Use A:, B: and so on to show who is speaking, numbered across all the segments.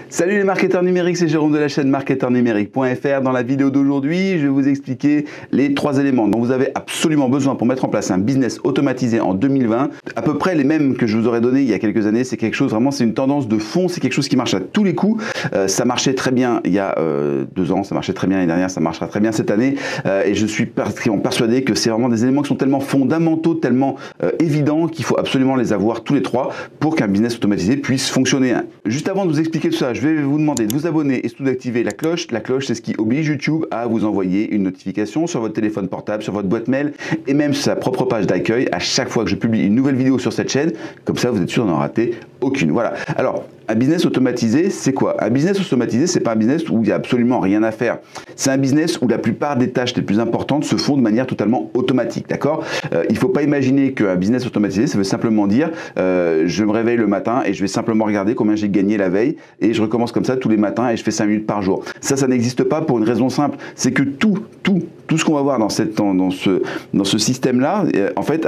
A: Salut les marketeurs numériques, c'est Jérôme de la chaîne marketeurnumérique.fr. Dans la vidéo d'aujourd'hui, je vais vous expliquer les 3 éléments dont vous avez absolument besoin pour mettre en place un business automatisé en 2020. À peu près les mêmes que je vous aurais donné il y a quelques années. C'est quelque chose, vraiment, c'est une tendance de fond, c'est quelque chose qui marche à tous les coups. Ça marchait très bien il y a 2 ans, ça marchait très bien l'année dernière, ça marchera très bien cette année. Et je suis persuadé que c'est vraiment des éléments qui sont tellement fondamentaux, tellement évidents qu'il faut absolument les avoir tous les 3 pour qu'un business automatisé puisse fonctionner. Juste avant de vous expliquer tout ça, je vais vous demander de vous abonner et surtout d'activer la cloche. La cloche, c'est ce qui oblige YouTube à vous envoyer une notification sur votre téléphone portable, sur votre boîte mail et même sur sa propre page d'accueil à chaque fois que je publie une nouvelle vidéo sur cette chaîne. Comme ça, vous êtes sûr d'en rater aucune. Voilà. Alors, un business automatisé, c'est quoi? Un business automatisé, c'est pas un business où il n'y a absolument rien à faire. C'est un business où la plupart des tâches les plus importantes se font de manière totalement automatique, d'accord? Il ne faut pas imaginer qu'un business automatisé, ça veut simplement dire je me réveille le matin et je vais simplement regarder combien j'ai gagné la veille et je recommence comme ça tous les matins et je fais 5 minutes par jour. Ça n'existe pas pour une raison simple, c'est que tout ce qu'on va voir dans ce système-là, en fait,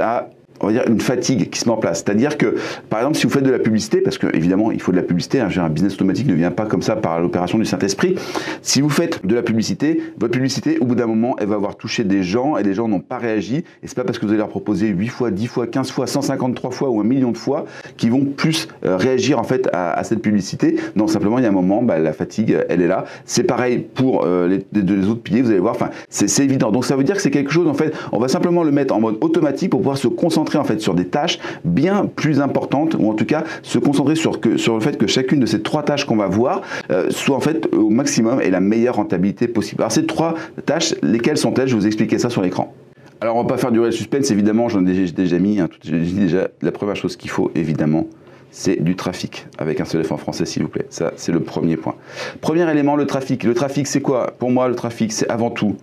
A: on va dire une fatigue qui se met en place. C'est-à-dire que, par exemple, si vous faites de la publicité, parce que évidemment il faut de la publicité, hein, un business automatique ne vient pas comme ça par l'opération du Saint-Esprit. Si vous faites de la publicité, votre publicité, au bout d'un moment, elle va avoir touché des gens et les gens n'ont pas réagi. Et c'est pas parce que vous allez leur proposer 8 fois, 10 fois, 15 fois, 153 fois ou 1 million de fois qu'ils vont plus réagir en fait à cette publicité. Non, simplement il y a un moment, la fatigue, elle est là. C'est pareil pour les autres piliers. Vous allez voir, enfin, c'est évident. Donc ça veut dire que c'est quelque chose, en fait, on va simplement le mettre en mode automatique pour pouvoir se concentrer en fait sur des tâches bien plus importantes, ou en tout cas se concentrer sur le fait que chacune de ces 3 tâches qu'on va voir soit en fait au maximum et la meilleure rentabilité possible. Alors ces 3 tâches, lesquelles sont-elles? Je vais vous expliquer ça sur l'écran. Alors on va pas faire durer le suspense, évidemment, j'en ai déjà mis, j'ai dit déjà, la première chose qu'il faut évidemment, c'est du trafic, avec un seul F en français s'il vous plaît. Ça c'est le premier point. Premier élément, le trafic. Le trafic c'est quoi? Pour moi le trafic c'est avant tout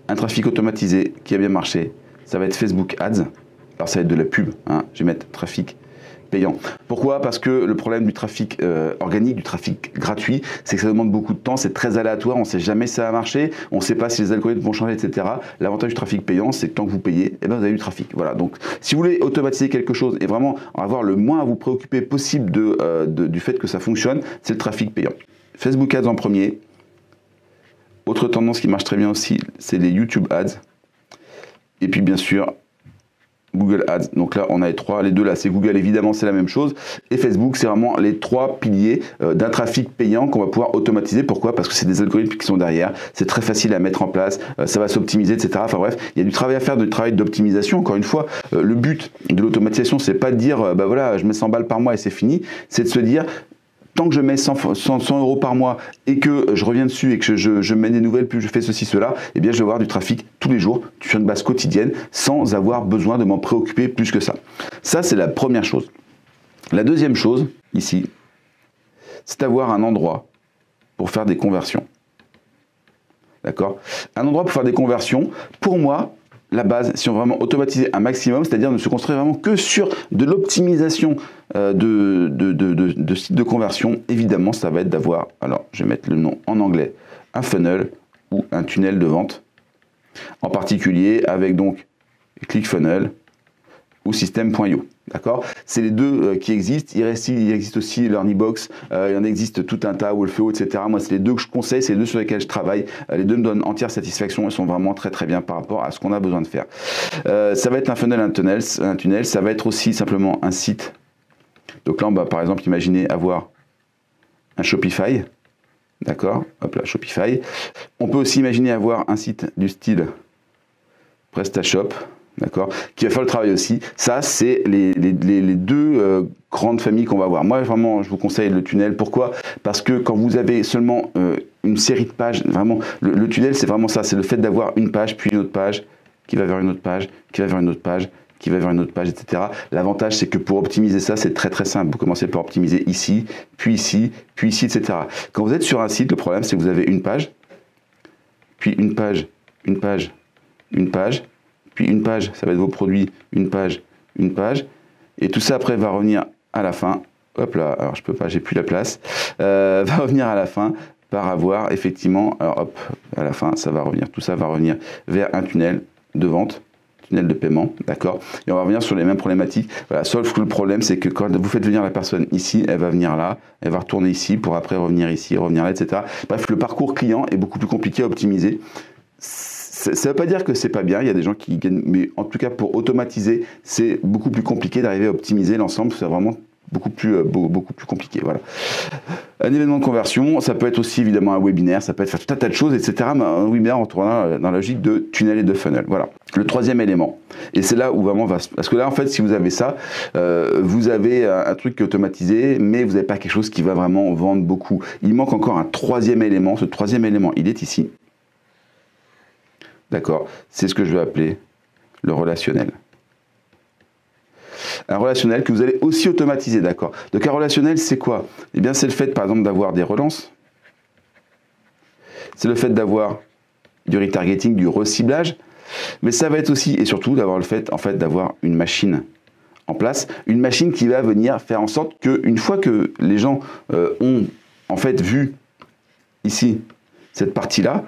A: un trafic automatisé qui a bien marché. Ça va être Facebook Ads. Alors ça va être de la pub, hein. Je vais mettre trafic payant. Pourquoi? Parce que le problème du trafic organique, du trafic gratuit, c'est que ça demande beaucoup de temps, c'est très aléatoire, on ne sait jamais si ça va marcher, on ne sait pas si les algorithmes vont changer, etc. L'avantage du trafic payant, c'est que tant que vous payez, vous avez du trafic. Voilà. Donc si vous voulez automatiser quelque chose et vraiment avoir le moins à vous préoccuper possible du fait que ça fonctionne, c'est le trafic payant. Facebook Ads en premier. Autre tendance qui marche très bien aussi, c'est les YouTube Ads. Et puis bien sûr, Google Ads. Donc là, on a les deux là, c'est Google, évidemment, c'est la même chose. Et Facebook, c'est vraiment les 3 piliers d'un trafic payant qu'on va pouvoir automatiser. Pourquoi? Parce que c'est des algorithmes qui sont derrière. C'est très facile à mettre en place. Ça va s'optimiser, etc. Enfin bref, il y a du travail à faire, du travail d'optimisation. Encore une fois, le but de l'automatisation, c'est pas de dire, voilà, je mets 100 balles par mois et c'est fini. C'est de se dire, tant que je mets 100 € par mois et que je reviens dessus et que je mets des nouvelles, puis je fais ceci, cela, eh bien je vais avoir du trafic tous les jours, sur une base quotidienne, sans avoir besoin de m'en préoccuper plus que ça. Ça, c'est la première chose. La deuxième chose, ici, c'est d'avoir un endroit pour faire des conversions. D'accord? Un endroit pour faire des conversions, pour moi, la base, si on veut vraiment automatiser un maximum, c'est-à-dire ne se construire vraiment que sur de l'optimisation de sites de conversion, évidemment, ça va être d'avoir, alors je vais mettre le nom en anglais, un funnel ou un tunnel de vente, en particulier avec donc ClickFunnels ou System.io. D'accord? C'est les deux qui existent. Il existe aussi LearnyBox, il en existe tout un tas, Wolfeo, etc. Moi, c'est les 2 que je conseille, c'est les 2 sur lesquels je travaille. Les 2 me donnent entière satisfaction, ils sont vraiment très très bien par rapport à ce qu'on a besoin de faire. Ça va être un funnel, un tunnel, ça va être aussi simplement un site. Donc là, on va par exemple imaginer avoir un Shopify. D'accord? Hop là, Shopify. On peut aussi imaginer avoir un site du style PrestaShop. D'accord, qui va faire le travail aussi. Ça, c'est les 2 grandes familles qu'on va avoir. Moi, vraiment, je vous conseille le tunnel. Pourquoi? Parce que quand vous avez seulement une série de pages, vraiment, le tunnel, c'est vraiment ça. C'est le fait d'avoir une page, puis une autre page, qui va vers une autre page, qui va vers une autre page, qui va vers une autre page, etc. L'avantage, c'est que pour optimiser ça, c'est très très simple. Vous commencez par optimiser ici, puis ici, etc. Quand vous êtes sur un site, le problème, c'est que vous avez une page, puis une page, une page, une page, puis une page, ça va être vos produits, une page, et tout ça après va revenir à la fin, hop là, alors je peux pas, j'ai plus la place, va revenir à la fin par avoir effectivement, alors hop, à la fin ça va revenir, tout ça va revenir vers un tunnel de vente, tunnel de paiement, d'accord. Et on va revenir sur les mêmes problématiques. Voilà, sauf que le problème, c'est que quand vous faites venir la personne ici, elle va venir là, elle va retourner ici pour après revenir ici, revenir là, etc. Bref, le parcours client est beaucoup plus compliqué à optimiser. Ça ne veut pas dire que c'est pas bien, il y a des gens qui gagnent, mais en tout cas pour automatiser, c'est beaucoup plus compliqué d'arriver à optimiser l'ensemble, c'est vraiment beaucoup plus compliqué. Voilà. Un événement de conversion, ça peut être aussi évidemment un webinaire, ça peut être faire tout un tas de choses, etc. Mais un webinaire, on retournera dans la logique de tunnel et de funnel. Voilà. Le troisième élément, et c'est là où vraiment parce que là en fait, si vous avez ça, vous avez un truc qui est automatisé, mais vous n'avez pas quelque chose qui va vraiment vendre beaucoup. Il manque encore un troisième élément. Ce troisième élément, il est ici. D'accord, c'est ce que je vais appeler le relationnel. Un relationnel que vous allez aussi automatiser, d'accord. Donc un relationnel, c'est quoi? Eh bien, c'est le fait, par exemple, d'avoir des relances. C'est le fait d'avoir du retargeting, du reciblage. Mais ça va être aussi, et surtout, d'avoir le fait, en fait, d'avoir une machine en place. Une machine qui va venir faire en sorte qu'une fois que les gens ont, en fait, vu ici cette partie-là,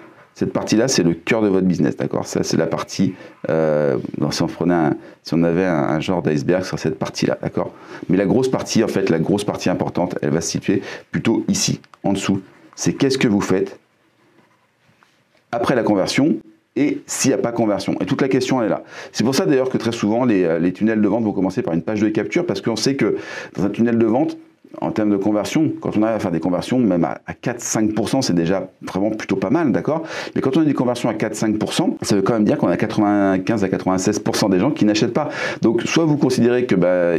A: c'est le cœur de votre business, d'accord. Ça, c'est la partie, si on avait un genre d'iceberg sur cette partie-là, d'accord. Mais la grosse partie, en fait, la grosse partie importante, elle va se situer plutôt ici, en dessous. C'est qu'est-ce que vous faites après la conversion et s'il n'y a pas conversion. Et toute la question, elle est là. C'est pour ça, d'ailleurs, que très souvent, les tunnels de vente vont commencer par une page de capture, parce qu'on sait que dans un tunnel de vente, en termes de conversion, quand on arrive à faire des conversions, même à 4-5%, c'est déjà vraiment plutôt pas mal, d'accord. Mais quand on a des conversions à 4-5%, ça veut quand même dire qu'on a 95 à 96% des gens qui n'achètent pas. Donc, soit vous considérez que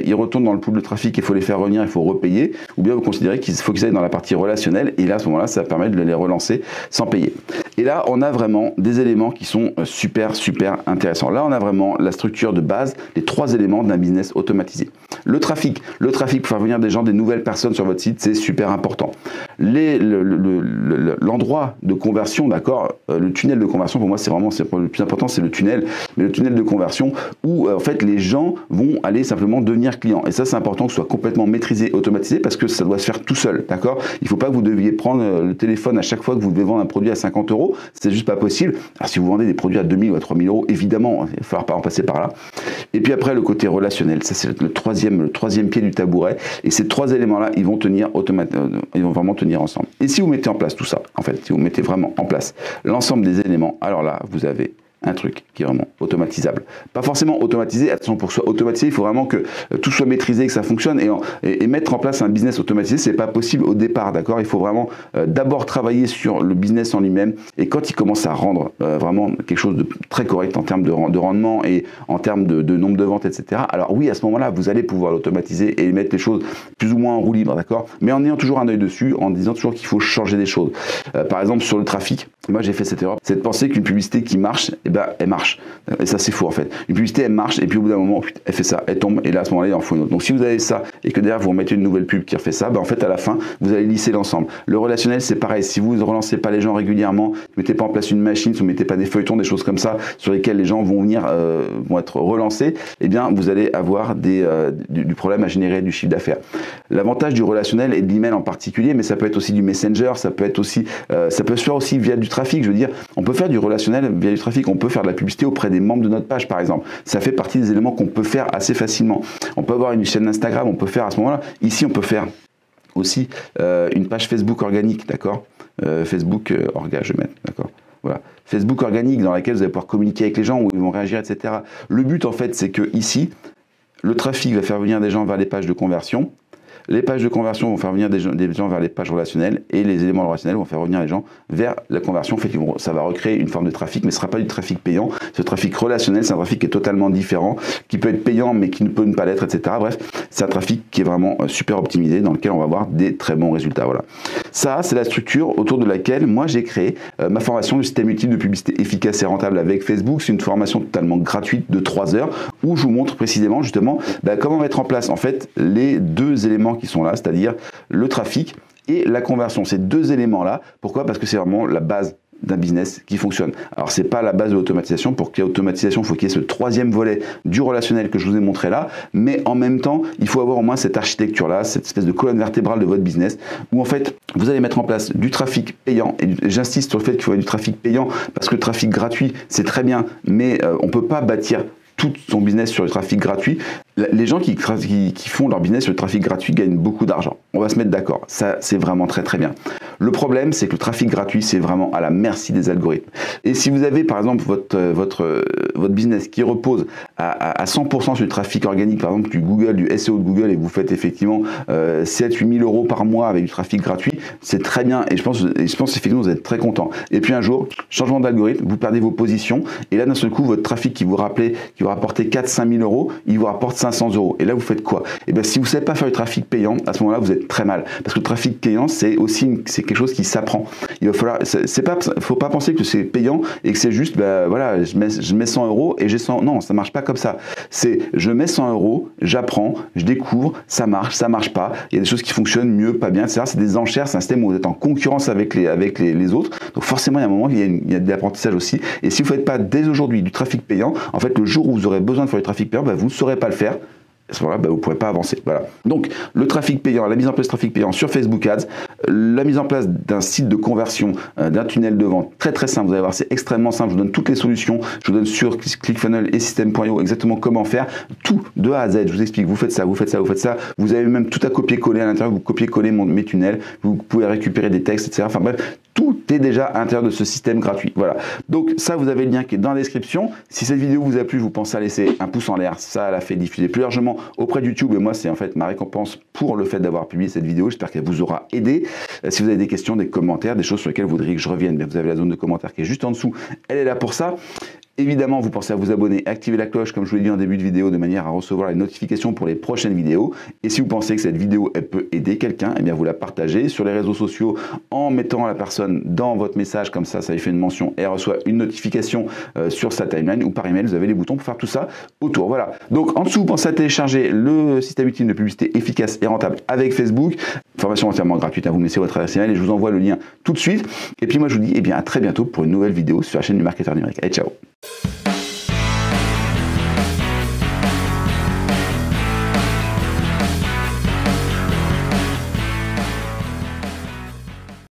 A: ils retournent dans le pool de trafic, il faut les faire revenir, il faut repayer, ou bien vous considérez qu'il faut qu'ils aillent dans la partie relationnelle, et là, à ce moment-là, ça permet de les relancer sans payer. Et là, on a vraiment des éléments qui sont super intéressants. Là, on a vraiment la structure de base, les 3 éléments d'un business automatisé. Le trafic pour faire venir des gens, des nouvelles personnes sur votre site, c'est super important. L'endroit de conversion, d'accord, le tunnel de conversion, pour moi, c'est vraiment le plus important, c'est le tunnel, mais le tunnel de conversion où en fait les gens vont aller simplement devenir clients. Et ça, c'est important que ce soit complètement maîtrisé, automatisé, parce que ça doit se faire tout seul, d'accord. Il ne faut pas que vous deviez prendre le téléphone à chaque fois que vous devez vendre un produit à 50 €, c'est juste pas possible. Alors, si vous vendez des produits à 2000 ou à 3000 €, évidemment, il va falloir pas en passer par là. Et puis après, le côté relationnel, ça c'est le troisième pied du tabouret. Et ces 3 éléments-là, ils vont vraiment tenir ensemble. Et si vous mettez en place tout ça, en fait, si vous mettez vraiment en place l'ensemble des éléments, alors là, vous avez un truc qui est vraiment automatisable. Pas forcément automatisé, attention, pour que ce soit automatisé, il faut vraiment que tout soit maîtrisé, que ça fonctionne, et mettre en place un business automatisé, c'est pas possible au départ, d'accord. Il faut vraiment d'abord travailler sur le business en lui-même, et quand il commence à rendre vraiment quelque chose de très correct en termes de rendement et en termes de nombre de ventes, etc., alors oui, à ce moment-là, vous allez pouvoir l'automatiser et mettre les choses plus ou moins en roue libre, d'accord, mais en ayant toujours un œil dessus, en disant toujours qu'il faut changer des choses. Par exemple, sur le trafic, moi j'ai fait cette erreur, c'est de penser qu'une publicité qui marche, elle marche. Et ça, c'est faux, en fait. Une publicité, elle marche, et puis au bout d'un moment, elle fait ça, elle tombe, et là, à ce moment-là, il en faut une autre. Donc, si vous avez ça, et que derrière, vous remettez une nouvelle pub qui refait ça, en fait, à la fin, vous allez lisser l'ensemble. Le relationnel, c'est pareil. Si vous ne relancez pas les gens régulièrement, vous ne mettez pas en place une machine, si vous ne mettez pas des feuilletons, des choses comme ça, sur lesquels les gens vont venir, vont être relancés, eh bien, vous allez avoir du problème à générer du chiffre d'affaires. L'avantage du relationnel et de l'email en particulier, mais ça peut être aussi du messenger, ça peut se faire aussi via du trafic. Je veux dire, on peut faire du relationnel via du trafic, on peut faire de la publicité auprès des membres de notre page, par exemple. Ça fait partie des éléments qu'on peut faire assez facilement. On peut avoir une chaîne Instagram, on peut faire à ce moment-là. Ici, on peut faire aussi une page Facebook organique, d'accord. Facebook orga, je vais mettre, d'accord. Voilà. Facebook organique dans laquelle vous allez pouvoir communiquer avec les gens, où ils vont réagir, etc. Le but, en fait, c'est que ici, le trafic va faire venir des gens vers les pages de conversion. Les pages de conversion vont faire venir des gens vers les pages relationnelles, et les éléments relationnels vont faire revenir les gens vers la conversion. En fait, ça va recréer une forme de trafic, mais ce ne sera pas du trafic payant. Ce trafic relationnel, c'est un trafic qui est totalement différent, qui peut être payant, mais qui ne peut ne pas l'être, etc. Bref, c'est un trafic qui est vraiment super optimisé, dans lequel on va avoir des très bons résultats. Voilà. Ça, c'est la structure autour de laquelle moi j'ai créé ma formation du système utile de publicité efficace et rentable avec Facebook. C'est une formation totalement gratuite de 3 heures, où je vous montre précisément, justement, comment mettre en place, en fait, les 2 éléments qui sont là, c'est-à-dire le trafic et la conversion. Ces 2 éléments-là, pourquoi? Parce que c'est vraiment la base d'un business qui fonctionne. Alors, c'est pas la base de l'automatisation. Pour qu'il y ait automatisation, il faut qu'il y ait ce 3e volet du relationnel que je vous ai montré là, mais en même temps, il faut avoir au moins cette architecture-là, cette espèce de colonne vertébrale de votre business, où en fait, vous allez mettre en place du trafic payant, et j'insiste sur le fait qu'il faut avoir du trafic payant, parce que le trafic gratuit, c'est très bien, mais on peut pas bâtir tout son business sur le trafic gratuit. Les gens qui font leur business sur le trafic gratuit gagnent beaucoup d'argent. On va se mettre d'accord. Ça, c'est vraiment très très bien. Le problème, c'est que le trafic gratuit, c'est vraiment à la merci des algorithmes. Et si vous avez, par exemple, votre business qui repose à 100% sur le trafic organique, par exemple du Google, du SEO de Google, et vous faites effectivement 7-8 000 € par mois avec du trafic gratuit, c'est très bien. Et je pense effectivement vous êtes très content. Et puis un jour, changement d'algorithme, vous perdez vos positions, et là d'un seul coup, votre trafic qui vous rapportait 4-5 000 €, il vous rapporte 500 €. Et là, vous faites quoi? Et bien, si vous ne savez pas faire du trafic payant, à ce moment-là, vous êtes très mal. Parce que le trafic payant, c'est quelque chose qui s'apprend. Il va falloir, faut pas penser que c'est payant et que c'est juste, voilà, je mets 100 € et j'ai 100. Non, ça marche pas comme ça. C'est, je mets 100 €, j'apprends, je découvre, ça marche pas. Il y a des choses qui fonctionnent mieux, pas bien, etc. C'est des enchères, c'est un système où vous êtes en concurrence avec les autres. Donc forcément, il y a un moment, il y a de l'apprentissage aussi. Et si vous ne faites pas dès aujourd'hui du trafic payant, en fait, le jour où vous aurez besoin de faire du trafic payant, vous ne saurez pas le faire. À ce moment-là, vous ne pourrez pas avancer. Voilà. Donc, le trafic payant, la mise en place de trafic payant sur Facebook Ads, la mise en place d'un site de conversion, d'un tunnel de vente, très très simple. Vous allez voir, c'est extrêmement simple. Je vous donne toutes les solutions. Je vous donne sur ClickFunnels et System.io exactement comment faire. Tout de A à Z. Je vous explique. Vous faites ça, vous faites ça, vous faites ça. Vous avez même tout à copier-coller à l'intérieur. Vous copiez-coller mes tunnels. Vous pouvez récupérer des textes, etc. Enfin bref, tout est déjà à l'intérieur de ce système gratuit. Voilà. Donc ça, vous avez le lien qui est dans la description. Si cette vidéo vous a plu, vous pensez à laisser un pouce en l'air. Ça l'a fait diffuser plus largement auprès de YouTube, et moi c'est en fait ma récompense pour le fait d'avoir publié cette vidéo. J'espère qu'elle vous aura aidé. Si vous avez des questions, des commentaires, des choses sur lesquelles vous voudriez que je revienne, bien, vous avez la zone de commentaires qui est juste en dessous, elle est là pour ça. Évidemment, vous pensez à vous abonner, activer la cloche comme je vous l'ai dit en début de vidéo de manière à recevoir les notifications pour les prochaines vidéos. Et si vous pensez que cette vidéo elle peut aider quelqu'un, eh bien vous la partagez sur les réseaux sociaux en mettant la personne dans votre message, comme ça lui fait une mention et elle reçoit une notification sur sa timeline, ou par email. Vous avez les boutons pour faire tout ça autour. Voilà. Donc en dessous, vous pensez à télécharger le système ultime de publicité efficace et rentable avec Facebook. Formation entièrement gratuite, vous me laissez votre adresse email et je vous envoie le lien tout de suite. Et puis moi je vous dis à très bientôt pour une nouvelle vidéo sur la chaîne du marketeur numérique. Allez, ciao.